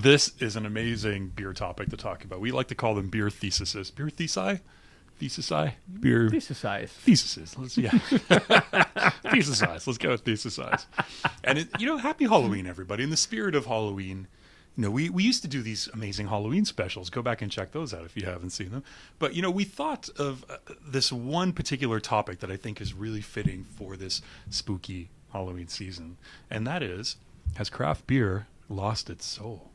This is an amazing beer topic to talk about. We like to call them beer theses. Beer thesi? Thesisi? Beer... Thesisize. Theses. Thesisize. Let's go with thesisize. And, happy Halloween, everybody. In the spirit of Halloween, we used to do these amazing Halloween specials. Go back and check those out if you haven't seen them. But, we thought of this one particular topic that I think is really fitting for this spooky Halloween season. And that is, has craft beer lost its soul?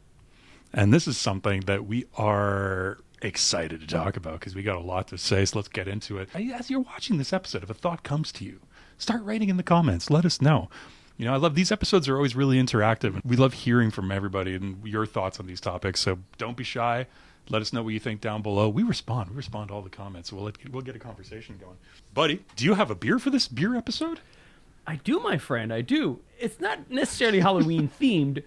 And this is something that we are excited to talk about because we got a lot to say, so let's get into it. As you're watching this episode, if a thought comes to you, start writing in the comments. Let us know. I love these episodes are always really interactive, and we love hearing from everybody and your thoughts on these topics. So don't be shy. Let us know what you think down below. We respond to all the comments, so we'll get a conversation going. Buddy, do you have a beer for this beer episode? I do, my friend. I do. It's not necessarily Halloween themed,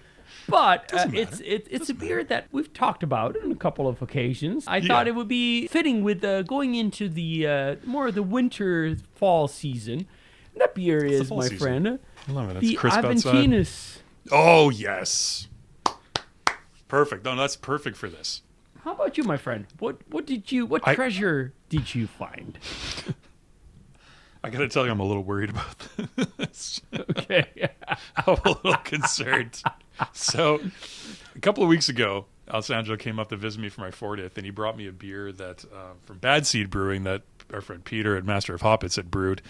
but it's a beer that we've talked about on a couple of occasions. I thought it would be fitting with going into the more of the winter fall season. And that beer is, my friend, I love it. It's the crisp Aventinus. outside. Oh yes, perfect. No, that's perfect for this. How about you, my friend? What treasure did you find? I got to tell you, I'm a little worried about this. Okay. I'm a little concerned. So, a couple of weeks ago, Alessandro came up to visit me for my 40th, and he brought me a beer that from Bad Seed Brewing that our friend Peter at Master of Hoppets had brewed.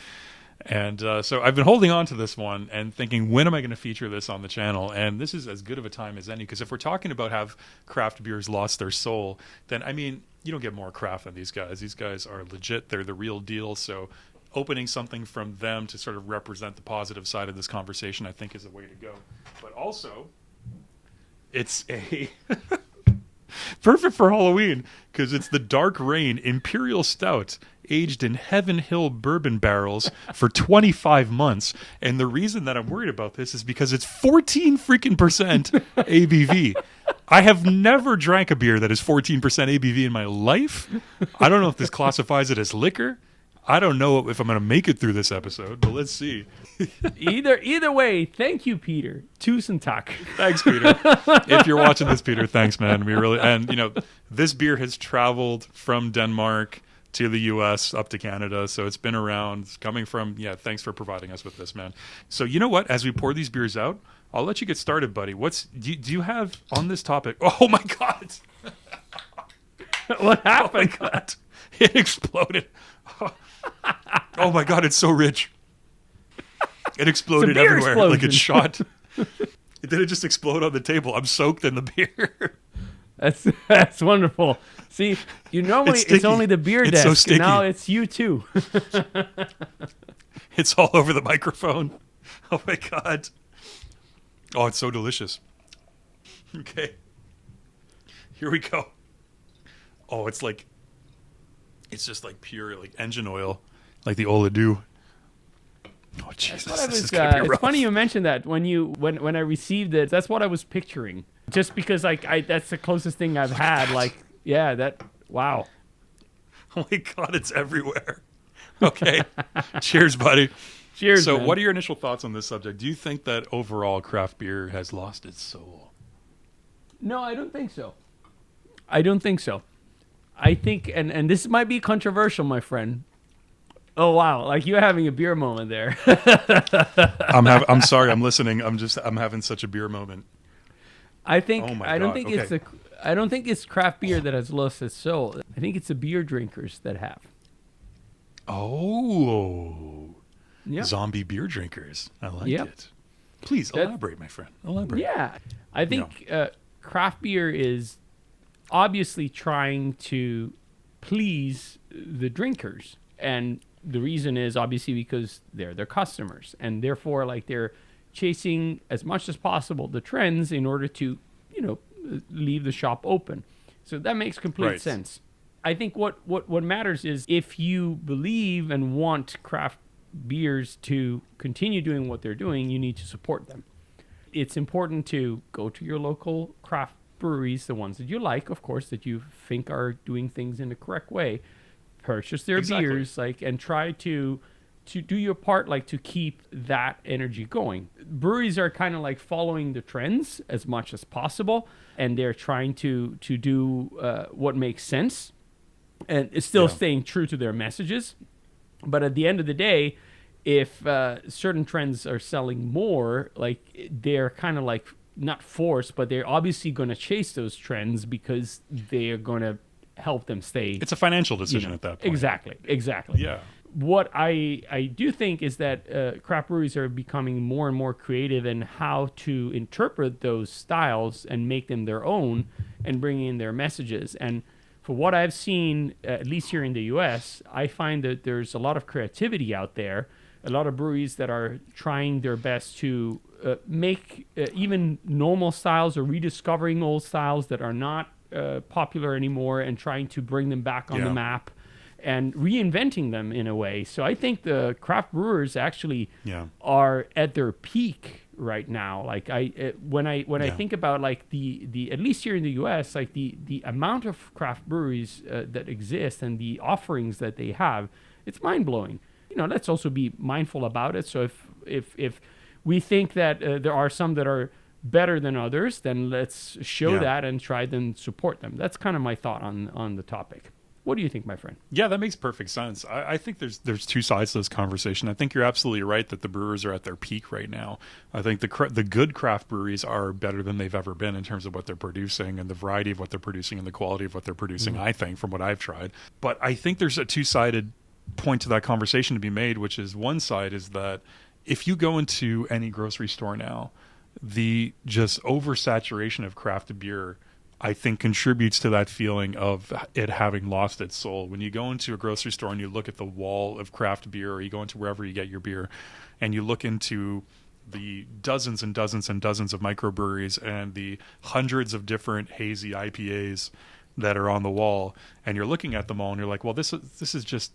And so I've been holding on to this one and thinking, when am I going to feature this on the channel? And this is as good of a time as any, because if we're talking about have craft beers lost their soul, then, you don't get more craft than these guys. These guys are legit. They're the real deal. So opening something from them to sort of represent the positive side of this conversation, I think, is the way to go. But also, it's a perfect for Halloween because it's the Dark Rain Imperial Stout aged in Heaven Hill bourbon barrels for 25 months. And the reason that I'm worried about this is because it's 14 freaking percent ABV. I have never drank a beer that is 14% ABV in my life. I don't know if this classifies it as liquor. I don't know if I'm going to make it through this episode, but let's see. Either way, thank you, Peter. Tusen tak. Thanks, Peter. If you're watching this, Peter, thanks, man. This beer has traveled from Denmark to the U.S. up to Canada, so it's been around. It's coming from, thanks for providing us with this, man. So you know what? As we pour these beers out, I'll let you get started, buddy. Do you have on this topic? Oh, my God. What happened? Oh, my God. It exploded. Oh my God, it's so rich. It exploded everywhere explosion. Like it's shot. Did it just explode on the table? I'm soaked in the beer. That's wonderful. See, it's only the beer it's desk, so sticky. And now it's you too. It's all over the microphone. Oh my God. Oh, it's so delicious. Okay. Here we go. Oh, it's just like pure engine oil, like the Oladu. Oh Jesus, this is gonna be rough. It's funny you mentioned that when I received it. That's what I was picturing. Just because that's the closest thing I've had. Wow. Oh my God, it's everywhere. Okay, cheers, buddy. Cheers. So, man. what are your initial thoughts on this subject? Do you think that overall craft beer has lost its soul? No, I don't think so. I think, and this might be controversial, my friend. Oh wow, like you're having a beer moment there. I'm sorry, I'm listening. I'm having such a beer moment. I think Oh my I don't God, think okay. I don't think it's craft beer that has lost its soul. I think it's the beer drinkers that have. Oh, Yeah. zombie beer drinkers. I like Yep. it. Please elaborate, my friend. Elaborate. Yeah, I think craft beer is obviously trying to please the drinkers, and the reason is obviously because they're their customers, and therefore they're chasing as much as possible the trends in order to leave the shop open. So that makes complete sense. I think what matters is if you believe and want craft beers to continue doing what they're doing, you need to support them. It's important to go to your local craft breweries, the ones that you like, of course, that you think are doing things in the correct way. Purchase their beers, and try to to do your part, like to keep that energy going. Breweries are kind of like following the trends as much as possible, and they're trying to do what makes sense, and it's still staying true to their messages. But at the end of the day, if certain trends are selling more, like they're kind of like not forced, but they're obviously going to chase those trends because they are going to help them stay. It's a financial decision at that point. Exactly. Yeah. What I do think is that craft breweries are becoming more and more creative in how to interpret those styles and make them their own and bring in their messages. And for what I've seen, at least here in the U.S., I find that there's a lot of creativity out there, a lot of breweries that are trying their best to make even normal styles or rediscovering old styles that are not popular anymore and trying to bring them back on the map and reinventing them in a way. So I think the craft brewers actually are at their peak right now. Like when I think about like the at least here in the US, like the amount of craft breweries that exist and the offerings that they have, it's mind-blowing. Let's also be mindful about it. So if we think that there are some that are better than others, then let's show that and try and support them. That's kind of my thought on the topic. What do you think, my friend? Yeah, that makes perfect sense. I think there's two sides to this conversation. I think you're absolutely right that the brewers are at their peak right now. I think the good craft breweries are better than they've ever been in terms of what they're producing and the variety of what they're producing and the quality of what they're producing, I think, from what I've tried. But I think there's a two-sided point to that conversation to be made, which is one side is that if you go into any grocery store now, the just oversaturation of craft beer, I think, contributes to that feeling of it having lost its soul. When you go into a grocery store and you look at the wall of craft beer, or you go into wherever you get your beer, and you look into the dozens and dozens and dozens of microbreweries and the hundreds of different hazy IPAs that are on the wall, and you're looking at them all and you're like, well, this is just,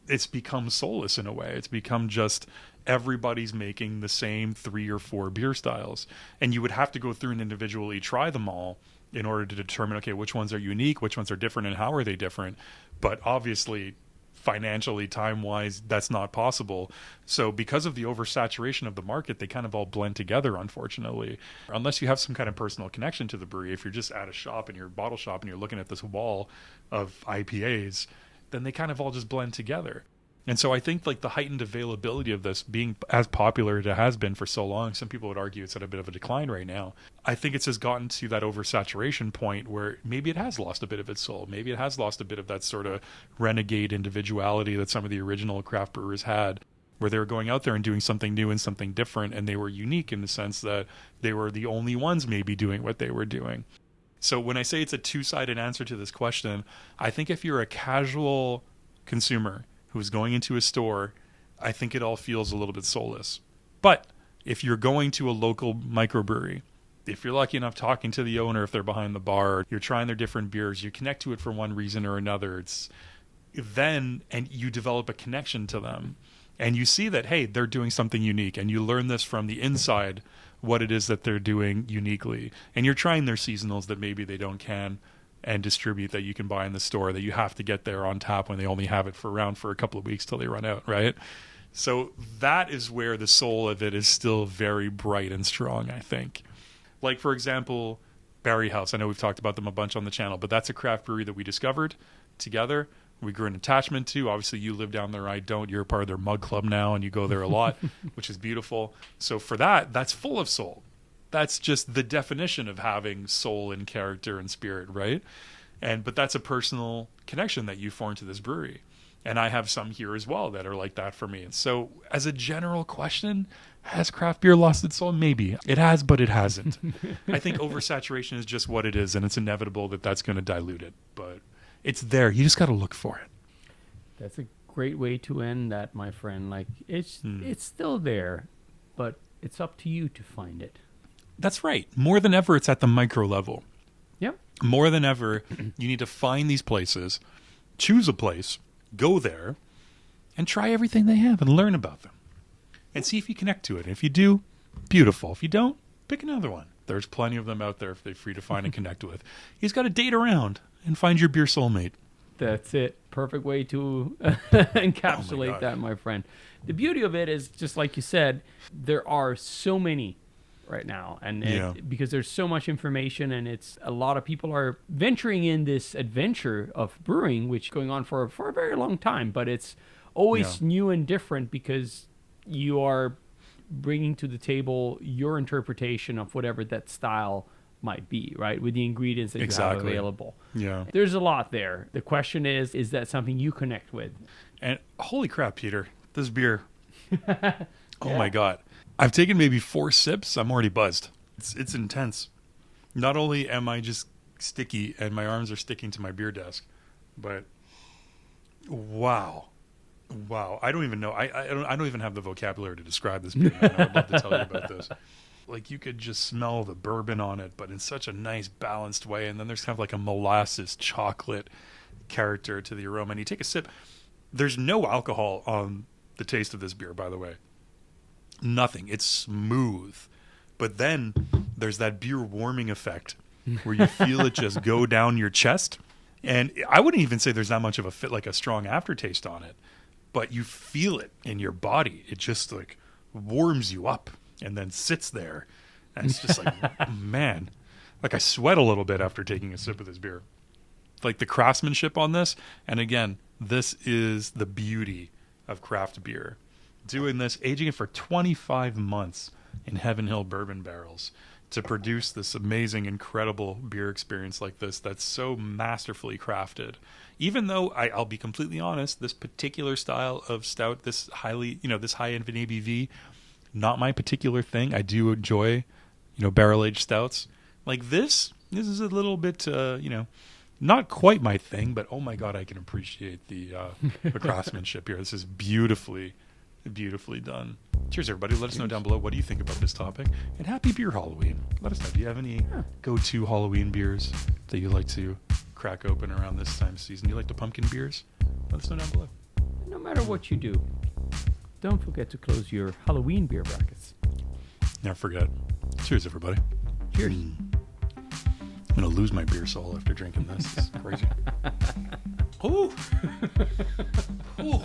it's become soulless in a way. It's become just everybody's making the same 3 or 4 beer styles. And you would have to go through and individually try them all in order to determine, okay, which ones are unique, which ones are different, and how are they different. But obviously, financially, time-wise, that's not possible. So because of the oversaturation of the market, they kind of all blend together, unfortunately. Unless you have some kind of personal connection to the brewery, if you're just at a shop, in your bottle shop, and you're looking at this wall of IPAs, then they kind of all just blend together. And so I think like the heightened availability of this being as popular as it has been for so long, some people would argue it's at a bit of a decline right now. I think it's just gotten to that oversaturation point where maybe it has lost a bit of its soul. Maybe it has lost a bit of that sort of renegade individuality that some of the original craft brewers had, where they were going out there and doing something new and something different, and they were unique in the sense that they were the only ones maybe doing what they were doing. So when I say it's a two-sided answer to this question, I think if you're a casual consumer who's going into a store, I think it all feels a little bit soulless. But if you're going to a local microbrewery, if you're lucky enough talking to the owner, if they're behind the bar, you're trying their different beers, you connect to it for one reason or another, and you develop a connection to them. And you see that, hey, they're doing something unique, and you learn this from the inside, what it is that they're doing uniquely. And you're trying their seasonals that maybe they don't can and distribute, that you can buy in the store, that you have to get there on tap when they only have it around for a couple of weeks till they run out, right? So that is where the soul of it is still very bright and strong, I think. Like, for example, Barry House. I know we've talked about them a bunch on the channel, but that's a craft brewery that we discovered together. We grew an attachment to. Obviously, you live down there, I don't. You're a part of their mug club now, and you go there a lot, which is beautiful. So for that's full of soul. That's just the definition of having soul and character and spirit, right? But that's a personal connection that you form to this brewery. And I have some here as well that are like that for me. And so as a general question, has craft beer lost its soul? Maybe. It has, but it hasn't. I think oversaturation is just what it is, and it's inevitable that that's going to dilute it. But it's there. You just got to look for it. That's a great way to end that, my friend. Like, it's still there, but it's up to you to find it. That's right. More than ever, it's at the micro level. Yep. More than ever, you need to find these places, choose a place, go there, and try everything they have and learn about them. And see if you connect to it. If you do, beautiful. If you don't, pick another one. There's plenty of them out there for you to find and connect with. You just got to date around and find your beer soulmate. That's it. perfect way to Oh encapsulate God. that, my friend. The beauty of it is, just like you said, there are so many right now, and because there's so much information, and it's a lot of people are venturing in this adventure of brewing, which is going on for a very long time, but it's always new and different because you are bringing to the table your interpretation of whatever that style might be, right? With the ingredients that you have available. Yeah. There's a lot there. The question is that something you connect with? And holy crap, Peter, this beer. Oh my God. I've taken maybe 4 sips. I'm already buzzed. It's intense. Not only am I just sticky and my arms are sticking to my beer desk, but wow. I don't even know. I don't even have the vocabulary to describe this beer, man. I would love to tell you about this. Like, you could just smell the bourbon on it, but in such a nice balanced way. And then there's kind of like a molasses chocolate character to the aroma. And you take a sip. There's no alcohol on the taste of this beer, by the way. Nothing. It's smooth. But then there's that beer warming effect where you feel it just go down your chest. And I wouldn't even say there's that much of a strong aftertaste on it, but you feel it in your body. It just like warms you up and then sits there. And it's just like, man, like I sweat a little bit after taking a sip of this beer. Like the craftsmanship on this. And again, this is the beauty of craft beer. Doing this, aging it for 25 months in Heaven Hill bourbon barrels to produce this amazing, incredible beer experience like this that's so masterfully crafted. Even though I'll be completely honest, this particular style of stout, this highly, this high end ABV, not my particular thing. I do enjoy, barrel aged stouts. Like this is a little bit, not quite my thing, but oh my God, I can appreciate the craftsmanship here. This is beautifully done. Cheers, everybody. Let us know down below, what do you think about this topic? And happy beer Halloween. Let us know. Do you have any go-to Halloween beers that you like to crack open around this time of season? Do you like the pumpkin beers? Let us know down below. No matter what you do, don't forget to close your Halloween beer brackets. Never forget. Cheers, everybody. Cheers. I'm going to lose my beer soul after drinking this. It's crazy. Ooh. Ooh.